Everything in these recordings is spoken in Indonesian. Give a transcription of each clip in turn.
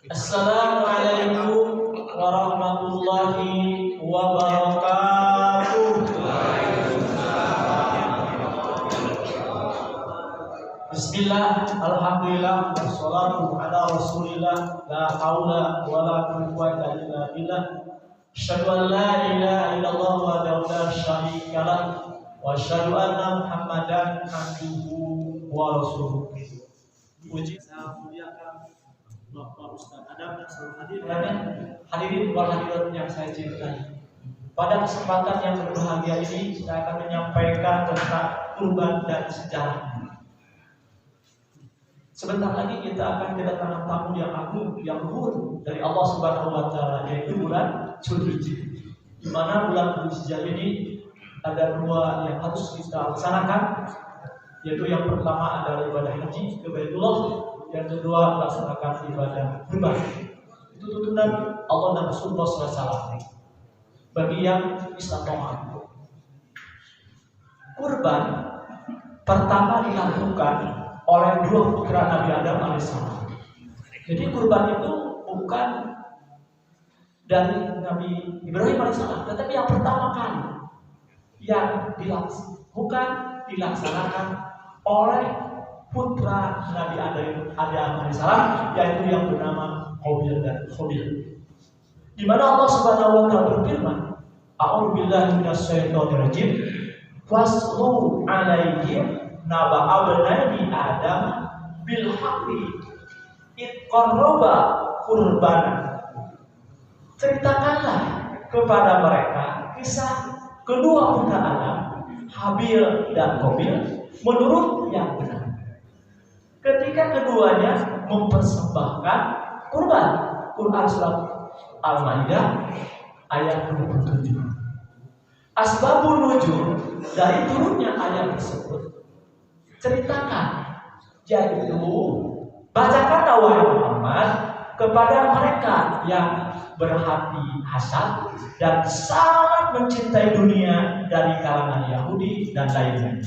Assalamualaikum warahmatullahi wabarakatuh. Bismillah, alhamdulillah, wassalatu ala rasulillah, la haula wa la quwwata illa billah. Asyhadu an la ilaha illallah wa la syarika lah, wa asyhadu anna Muhammadan abduhu wa rasuluh. Puji saya muliakan Bapak Ustaz Adam dan seluruh hadirin wal hadirat yang saya cintai. Pada kesempatan yang berbahagia ini saya akan menyampaikan tentang kurban dan sejarahnya. Sebentar lagi kita akan kedatangan tamu yang agung, yang luhur dari Allah Subhanahu wa taala, yaitu bulan Dzulhijjah. Di mana bulan Dzulhijjah ini ada dua yang harus kita laksanakan, yaitu yang pertama adalah ibadah haji ke Baitullah, yang kedua melaksanakan ibadah kurban. Itu tuntunan Allah dan Rasulullah SAW bagi yang istiqomah. Kurban pertama dilakukan oleh dua putra Nabi Adam alaihissalam. Jadi kurban itu bukan dari Nabi Ibrahim alaihissalam, tetapi yang pertama kali yang dilaksanakan oleh putra Nabi Adam alaihissalam, yaitu yang bernama Qabil dan Khabil. Di mana Allah Subhanahu wa taala berfirman, A'udzu billahi minasyaitonir rajim, faslu alaihim naba abnai Adam bil haqqi id qarraba qurbanan. Ceritakanlah kepada mereka kisah kedua putra Adam, Habil dan Qabil, menurut yang benar. Ketika keduanya mempersembahkan kurban. Quran surat Al-Maidah ayat 27. Asbabun nuzul dari turunnya ayat tersebut, ceritakan, yaitu bacakanlah wahai Muhammad kepada mereka yang berhati hasad dan sangat mencintai dunia dari kalangan Yahudi dan lainnya,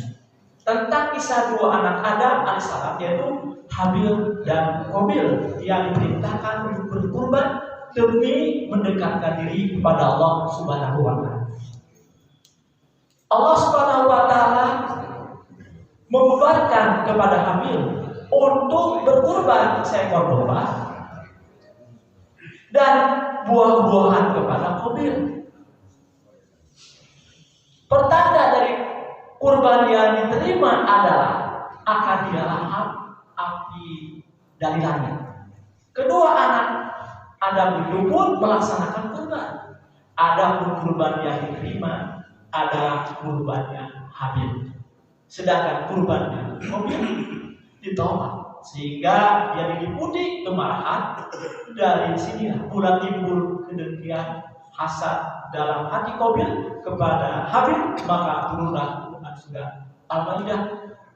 tentang kisah dua anak Adam alaihissalam, yaitu Habil dan Qabil, yang diperintahkan untuk berkurban demi mendekatkan diri kepada Allah Subhanahu wa taala. Allah Subhanahu wa taala membebankan kepada Habil untuk berkurban seekor domba dan buah-buahan kepada Qabil. Pertanda dari kurban yang diterima adalah akan dilahap api dari langit. Kedua anak Adam itu pun melaksanakan kurban. Ada kurban yang diterima, ada kurbannya Habil. Sedangkan kurbannya Qabil ditolak, sehingga dia diliputi kemarahan. Dari sinilah pula timbul kedengkian, hasad dalam hati Qabil kepada Habil, maka turunlah Quran surat Al-Maidah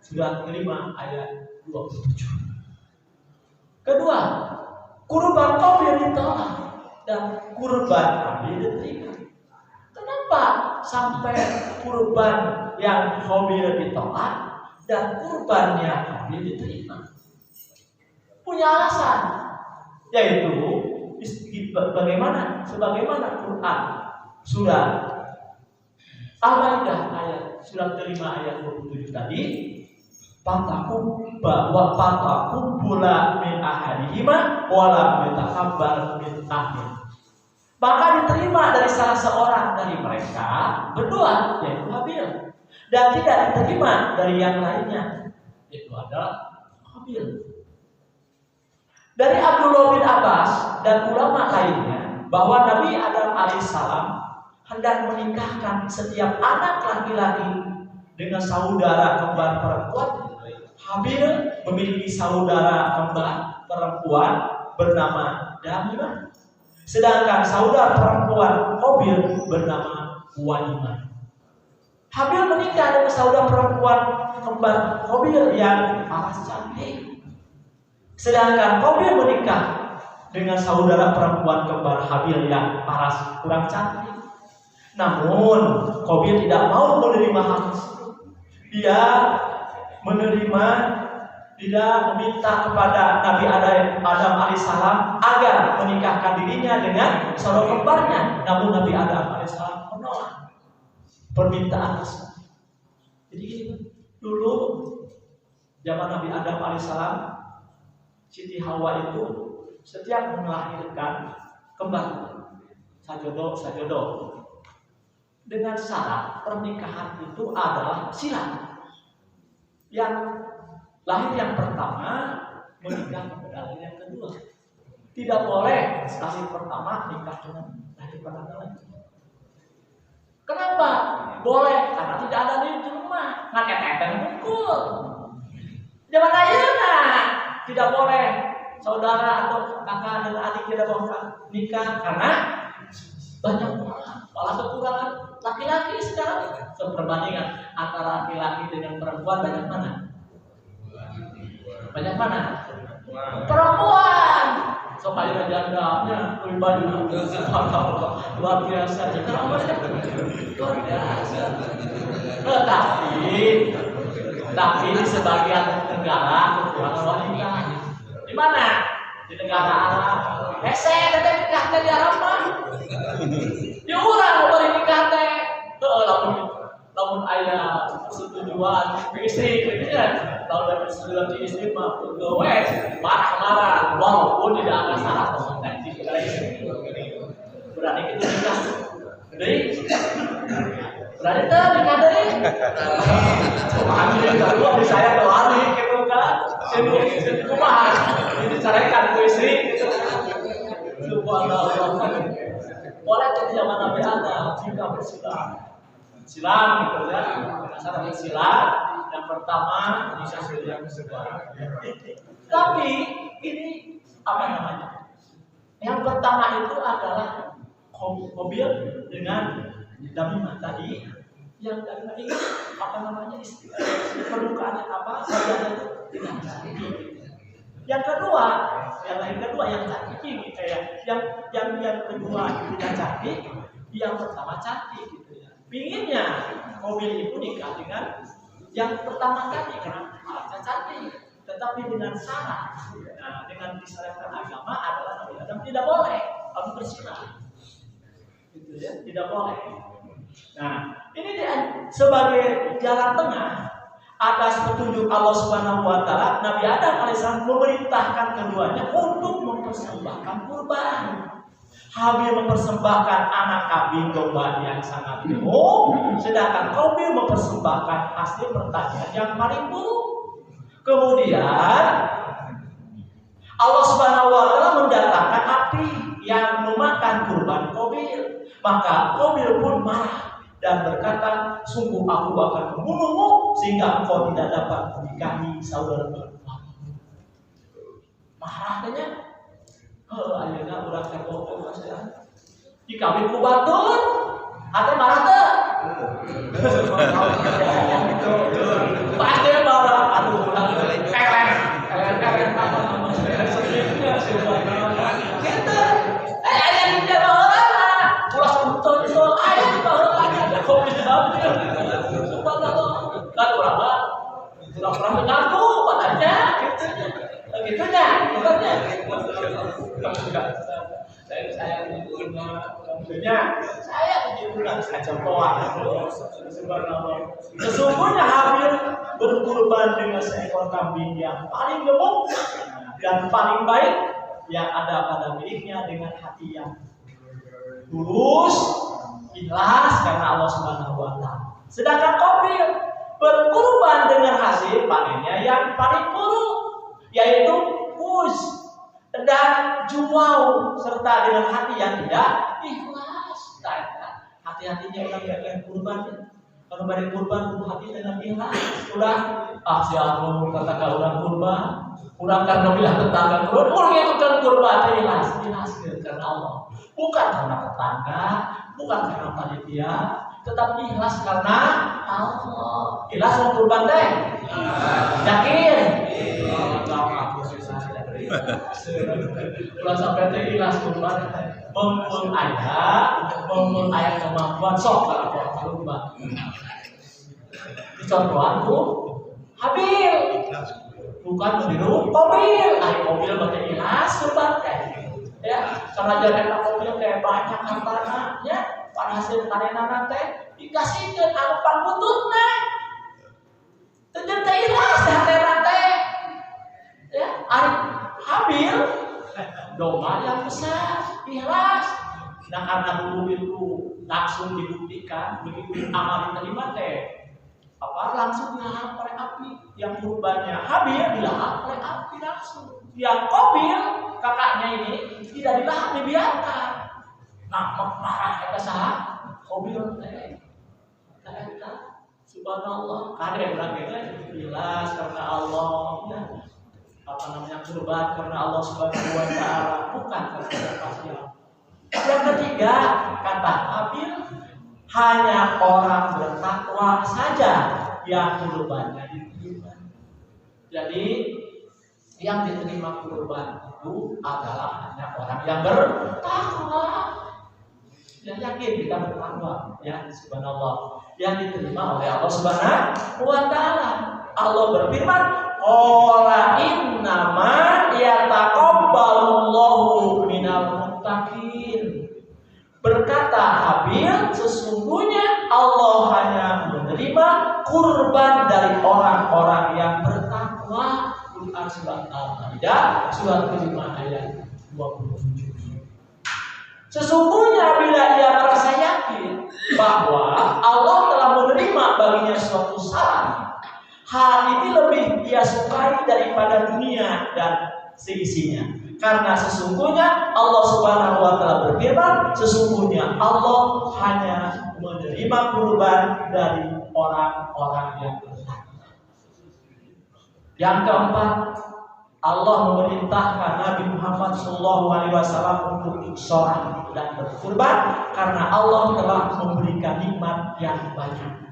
surat kelima ayat 27. Kedua, kurban Qabil ditolak dan kurban Habil diterima. Kenapa sampai kurban yang Qabil ditolak dan kurbannya Habil diterima? Punya alasan, yaitu sebagaimana Quran surat Al-Maidah ayat surat kelima ayat 27 tadi, patakum bula min ahadihima wala yutakabbar min ahli. Maka diterima dari salah seorang dari mereka berdua, yaitu Habil, dan tidak diterima dari yang lainnya, yaitu adalah Qabil. Dari Abdullah bin Abbas dan ulama lainnya bahwa Nabi Adam alaihissalam hendak menikahkan setiap anak laki-laki dengan saudara kembar perempuan. Habil memiliki saudara kembar perempuan bernama Damimah, sedangkan saudara perempuan Qabil bernama Walimah. Habil menikah dengan saudara perempuan kembar Qabil yang paras cantik, sedangkan Qabil menikah dengan saudara perempuan kembar Habil yang paras kurang cantik. Namun Qabil tidak mau menerima hal tersebut. Dia tidak meminta kepada Nabi Adam alaihissalam agar menikahkan dirinya dengan saudara kembarnya. Namun Nabi Adam alaihissalam menolak permintaan tersebut. Jadi dulu zaman Nabi Adam alaihissalam, Siti Hawa itu setiap melahirkan kembar sajodo dengan syarat pernikahan itu adalah silang. Yang lahir yang pertama menikah kepada lahir yang kedua. Tidak boleh lahir pertama nikah dengan lahir pertama lagi. Kenapa? Boleh karena tidak ada di rumah. Ngakek-ngakek mukul. Zaman ayeuna tidak boleh saudara atau kakak dan adik tidak boleh nikah karena banyak orang. Malah kekurangan laki-laki sekarang. Perbandingan antara laki-laki dengan perempuan banyak mana? Banyak mana? Perempuan. Supaya jandanya lebih banyak. Luar biasa. Luar biasa. Tapi di sebagian negara kekurangan wanita. Di mana? Di negara Arab. Teteh nikah teh di Arab mah. Di urang mau nikah teh. Lamun aya persetujuan istri gitu ya. Lamun ada persetujuan istri mah gawe marah-marah walaupun tidak ada syarat kontensi berani kita nikah. Jadi berani teh nikah deui. Anjing kalau di saya lari gitu kan. Jadi kumaha? Ini diceraikan ku istri gitu. Subhanallah. Boleh jadi zaman Nabi Adam jika bersilang gitu ya. Syarat bersilang yang pertama nikah yang kedua. Tapi ini apa namanya? Yang pertama itu adalah mobil dengan damimah tadi. Yang tadi apa namanya istilah permukaannya apa? Bagiannya dengan cantik. Yang kedua, yang kedua yang cantik kayak yang kedua tidak cantik, yang pertama cantik gitu ya. Pinginnya mobil itu nikah dengan yang pertama tadi karena cantik, tetapi dengan syarat, dengan disyariatkan agama adalah Nabi Adam tidak boleh harus bersilah, gitu ya, tidak boleh. Nah, ini dia sebagai jalan tengah atas petunjuk Allah Subhanahu wa taala. Nabi Adam alaihissalam memerintahkan keduanya untuk mempersembahkan kurban. Habil mempersembahkan anak kambing domba yang sangat gemuk, sedangkan Qabil mempersembahkan hasil pertanian yang paling buruk. Kemudian Allah Subhanahu wa taala mendatangkan api yang memakan kurban Qabil. Maka Qabil pun marah dan berkata, sungguh aku akan membunuhmu sehingga engkau tidak dapat menikahi saudara perempuan. Marah katanya. Ayeuna urang teh bohong kasihan. Dikawin ku batur. Ate marah teh. Pasti marah. Aduh urang keleng apa sedihnya subhanallah. Gitu. Aya di baheula. Ulah suntun so aya di baheula ada kopi hamil. Subhanallah. Kan urang mah pura-pura ngaku padanya gitu. Begitu dah, bukannya. Saya di bulan saja sesungguhnya Habil berkurban dengan seekor kambing yang paling gemuk dan paling baik yang ada pada miliknya dengan hati yang tulus, ikhlas karena Allah Subhanahu wa taala. Sedangkan Qabil berkurban dengan hasil panennya yang paling buruk, yaitu uz dan jumau serta dengan hati yang tidak ikhlas. Hati-hatinya orang yang kurban, kalau beri kurban hati dengan ikhlas. Udah si aku katakan orang kurban, kurang karena bilang tetangga kurban, orang itu kan kurban ikhlas karena Allah, bukan karena tetangga, bukan karena panitia, tetapi ikhlas karena Allah. Ikhlas mau kurban teh, yakin? Kalau sampai teh ikhlas kurban, mempun ayat kemampuan sok kalau kurban. Dicontohan tuh Habil, bukan meniru Qabil. Qabil pakai ikhlas kurban teh. Karena jalan Qabil teh banyak hartana nya, pada hasil karenana teh dikasihkeun anu pangututna. Teu teh ikhlas hartana teh. Ya, ari Habil domba yang besar, ikhlas. Nah karena dulu itu langsung dibuktikan begitu amal diterima teh langsung dilahap oleh api. Yang kurbannya Habil dilahap oleh api langsung. Yang Qabil kakaknya ini tidak dilahap, dibiarkan. Nah marah kata saha Qabil teh. Kata subhanallah, kadang bilang jelas karena Allah ya. Kurban karena Allah Subhanahu wa taala, bukan karena pasien. Yang ketiga, kata Habil, hanya orang bertakwa saja yang kurbannya diterima. Jadi yang diterima kurban itu adalah hanya orang yang bertakwa. Yang yakin kita bertakwa, ya subhanallah. Yang diterima oleh Allah Subhanahu wa taala. Allah berfirman, "Qala innama yataqabbalullahu minal muttaqin." Berkata Habil, sesungguhnya Allah hanya menerima kurban dari orang-orang yang bertakwa. Quran surat Al-Maidah surat kelima ayat 27. Sesungguhnya bila ia merasa yakin bahwa Allah telah menerima baginya suatu saran, hal ini lebih dia sukai daripada dunia dan seisinya. Karena sesungguhnya Allah Subhanahu wa taala berfirman, sesungguhnya Allah hanya menerima kurban dari orang-orang yang bertakwa. Yang keempat, Allah memerintahkan Nabi Muhammad SAW untuk sholat dan berkurban karena Allah telah memberikan nikmat yang banyak.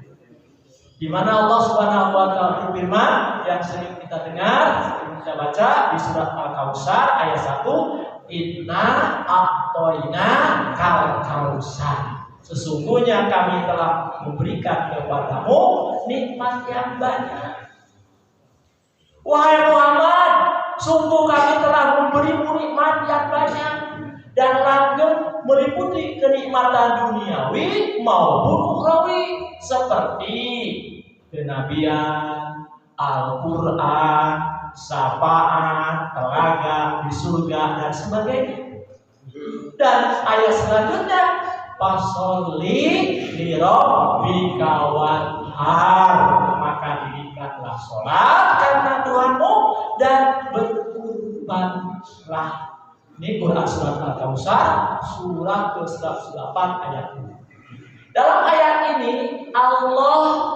Di mana Allah Subhanahu wa taala berfirman yang sering kita dengar, kita baca di surat Al-Kautsar ayat 1, "Inna a'toina kal kautsar." Sesungguhnya kami telah memberikan kepadamu nikmat yang banyak. Wahai Muhammad, sungguh kami telah memberimu nikmat yang banyak dan langgeng meliputi kenikmatan duniawi maupun ukhrawi seperti kenabian, Al-Quran, syafaat, telaga di surga dan sebagainya. Dan ayat selanjutnya, "Fasholli li rabbika wanhar." Maka dirikanlah sholat karena Tuhanmu dan berkurbanlah. Ini Quran surat Al-Kautsar surat ke-108 ayat 2. Dalam ayat ini Allah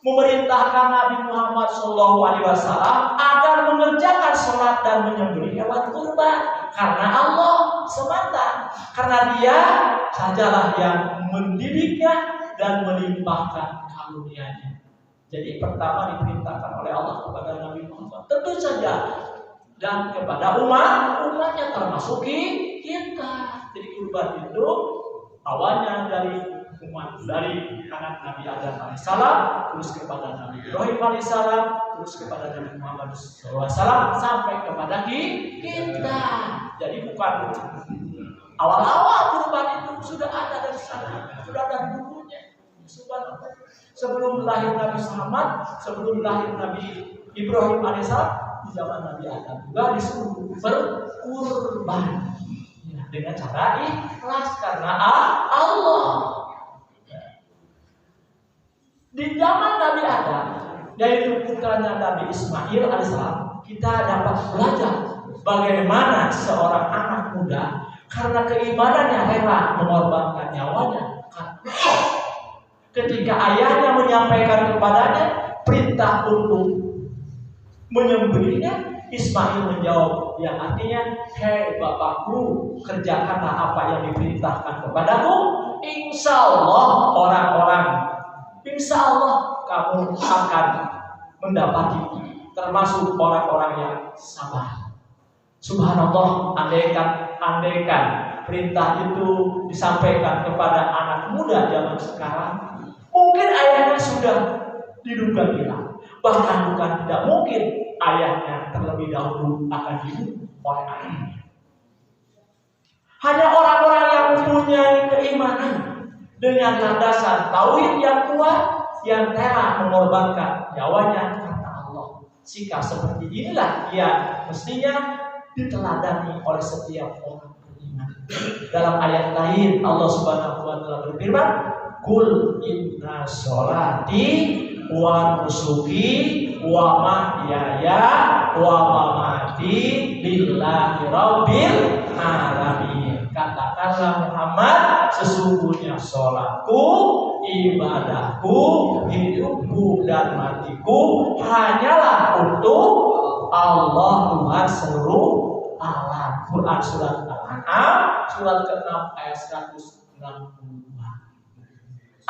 memerintahkan Nabi Muhammad SAW agar mengerjakan sholat dan menyembelih hewan kurban karena Allah semata, karena Dia sajalah yang mendidiknya dan melimpahkan karunia-Nya. Jadi pertama diperintahkan oleh Allah kepada Nabi Muhammad, tentu saja, dan kepada umatnya termasuk kita. Jadi kurban itu awalnya dari umat, dari anak Nabi Adam alaihissalam, terus kepada Nabi Ibrahim alaihissalam, terus kepada Nabi Muhammad SAW, sampai kepada kita. Jadi bukan awal-awal kurban itu sudah ada dari sana, sudah ada dulunya. Sebelum lahir Nabi Muhammad, sebelum lahir Nabi Ibrahim alaihissalam, di zaman Nabi Adam juga disuruh berkurban dengan cara ikhlas karena Allah. Di zaman Nabi Adam, yaitu putranya Nabi Ismail alaihissalam, kita dapat belajar bagaimana seorang anak muda karena keimanannya rela mengorbankan nyawanya. Ketika ayahnya menyampaikan kepadanya perintah untuk menyembelihnya, Ismail menjawab yang artinya, "Hei bapakku, kerjakanlah apa yang diperintahkan kepadaku. Insya Allah kamu akan mendapati termasuk orang-orang yang sabar." Subhanallah, andaikan perintah itu disampaikan kepada anak muda zaman sekarang, mungkin ayahnya sudah diduga gila. Bahkan bukan tidak mungkin ayahnya terlebih dahulu akan dibunuh oleh ayahnya. Hanya orang-orang yang mempunyai keimanan dengan landasan tauhid yang kuat yang rela mengorbankan nyawanya karena Allah. Sikap seperti inilah yang mestinya diteladani oleh setiap orang beriman. Dalam ayat lain Allah Subhanahu wa taala berfirman, "Qul inna sholati wa nusuki wa mahyaya wa mamati lillahi rabbil alamin." Katakanlah Muhammad, sesungguhnya sholatku, ibadahku, hidupku dan matiku hanyalah untuk Allah Tuhan seluruh alam. Quran surat Al-An'am surat ke-6 ayat 162.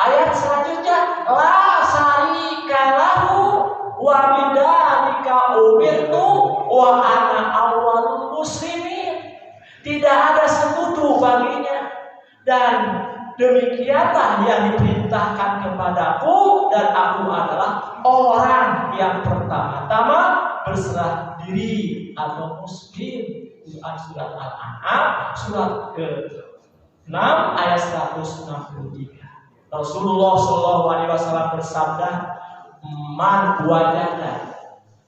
Ayat selanjutnya, la syarika lahu wa bidzalika umirtu wa ana awwalul muslimin. Tidak ada sekutu baginya dan demikianlah yang diperintahkan kepadaku dan aku adalah orang yang pertama-tama berserah diri atau muslim. Quran surat Al-An'am surat ke-6 ayat 163. Rasulullah SAW bersabda, "Man wajada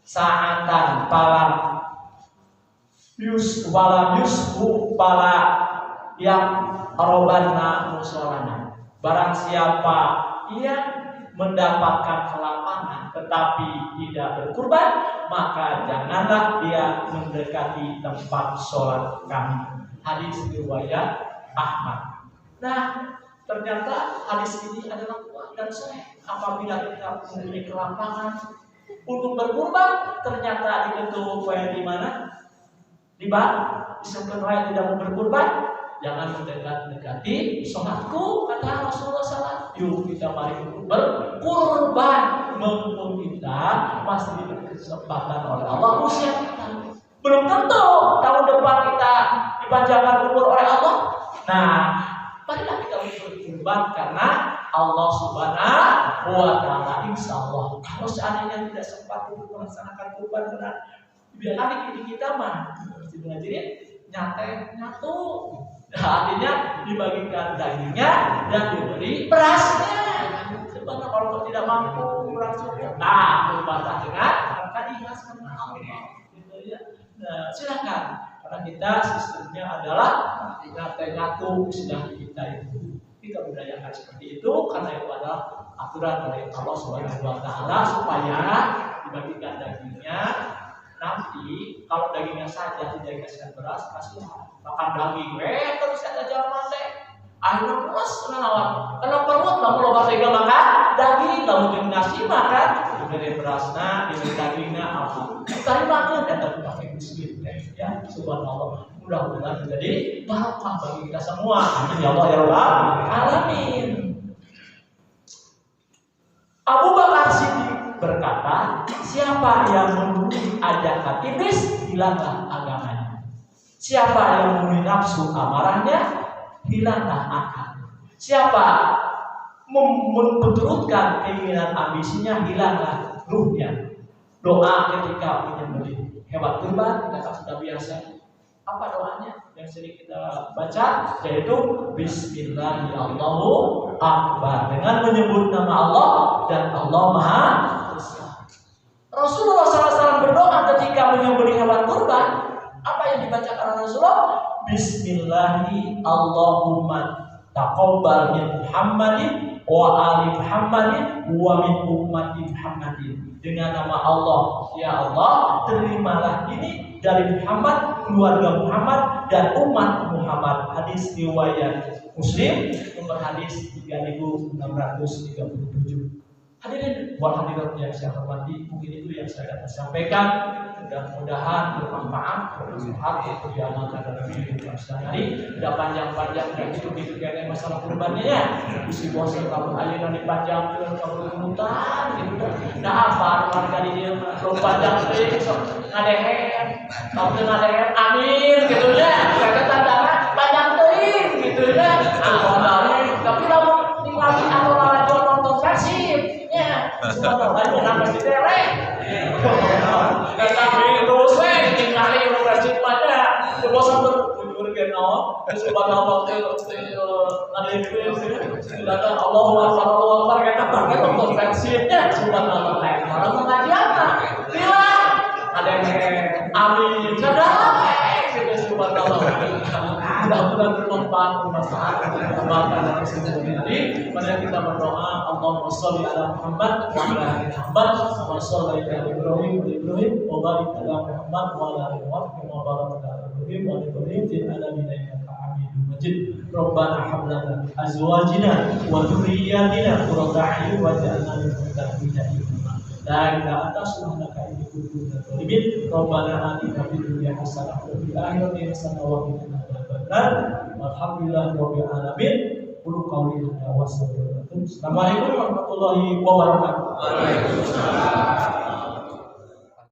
sa'atan palam yusbu pala yang arobana musolana." Barang siapa yang mendapatkan kelapangan tetapi tidak berkurban, maka janganlah dia mendekati tempat sholat kami. Hadis riwayat Ahmad. Nah, ternyata hadis ini adalah kuat dan sahih. Apabila kita mempunyai kelapangan untuk berkurban, ternyata diketuk di mana? Di disebutkan orang tidak mau berkurban, jangan mendekat-dekati sholatku, kata Rasulullah SAW. Yuk kita mari berkurban, mumpung kita masih diberi kesempatan oleh Allah usia kita. Belum tentu tahun depan kita dipanjangkan umur oleh Allah. Nah, marilah kita berkurban karena Allah Subhanahu wa taala. Insyaallah kalau seandainya tidak sempat untuk melaksanakan kurban karena biar adik kita mah ngajarin nyatu. Nah, artinya dibagikan dagingnya dan diberi berasnya. Sebenarnya kalau tidak mampu kurang cukup, nah berbatas dengan akan ikhlas karena Allah. Gitu ya. Nah, silakan. Karena kita sistemnya adalah nyatu sudah kita itu. Kita budayakan seperti itu karena itu adalah aturan dari Allah Subhanahu wa taala supaya dibagikan dagingnya. Nanti kalau dagingnya saja tidak dikasihkan beras, kasih makan daging, terus ada jalan teh. Akhirnya puas kenapa? Karena perut lalu loba tega makan daging, lalu jeung nasi makan, diberi berasna, diberi dagingnya apa? Tadi makan dan tadi pakai biskuit ya. Subhanallah. Mudah-mudahan menjadi barokah bagi kita semua. Amin ya Allah ya Rabbal alamin. Abu Bakar Siddiq berkata, siapa yang memenuhi ajakan iblis, hilanglah agamanya. Siapa yang memenuhi nafsu amarahnya, hilanglah akal. Siapa memperturutkan keinginan ambisinya, hilanglah ruhnya. Doa ketika menyembelih hewan kurban, kita sudah biasa. Apa doanya yang sering kita baca? Yaitu Bismillahirrahmanirrahim, dengan menyebut nama Allah dan Allah Maha Besar. Rasulullah SAW berdoa ketika menyembelih hewan kurban. Apa yang dibacakan Rasulullah? Bismillahirrahmanirrahim, Allahumma taqabbal min Muhammadin wa ali Muhammadin wa min ummati Muhammadin. Dengan nama Allah, ya Allah, terimalah ini dari Muhammad, keluarga Muhammad dan umat Muhammad. Hadis riwayat Muslim nomor hadis 3637. Hadirin wal hadirat yang saya hormati, mungkin itu yang saya dapat sampaikan. Mudah-mudahan bermanfaat, bermanfaat untuk diamalkan dalam kehidupan sehari-hari. Tidak panjang-panjang dan itu kayak masalah kurbannya ya. Isi bosan kamu ayeuna dipanjangkeun kamu hutan gitu. Nah apa warga di dieu belum panjang teh ngadehem. Kamu ngadehem amin gitu ya. Kata tandana panjang teuing gitu ya. Tapi lamun ningali anu lalajon nonton persib nya. Subhanallah itu nambah di terek. Tapi terus tinggali persib pada bosan berujur kenal, subhanallah silakan Allahu Akbar kita pakai konversinya subhanallah orang mengaji apa? Bilang ada yang amin sudah subhanallah mudah-mudahan bermanfaat bermanfaat kembangkan dalam sebuah diri. Mari kita berdoa Allahumma sholli ala Muhammad wa ala ali Muhammad wa sholli ala Ibrahim wa barik ala Muhammad wa ala ali Muhammad kama barakta ala Ibrahim wa ala Ibrahim fil alamin innaka Hamidum Majid. Rabbana hab lana min azwajina wa dhurriyyatina qurrata a'yun waj'alna lil muttaqina imama. La ilaha illa subhanaka inni kuntu minadh dhalimin. Rabbana atina fid dunya hasanah wa fil akhirati hasanah wa qina adzabannar. Alhamdulillahirabbil alamin. Qul qawli hadza wa sallallahu. Assalamualaikum warahmatullahi wabarakatuh. Waalaikumsalam.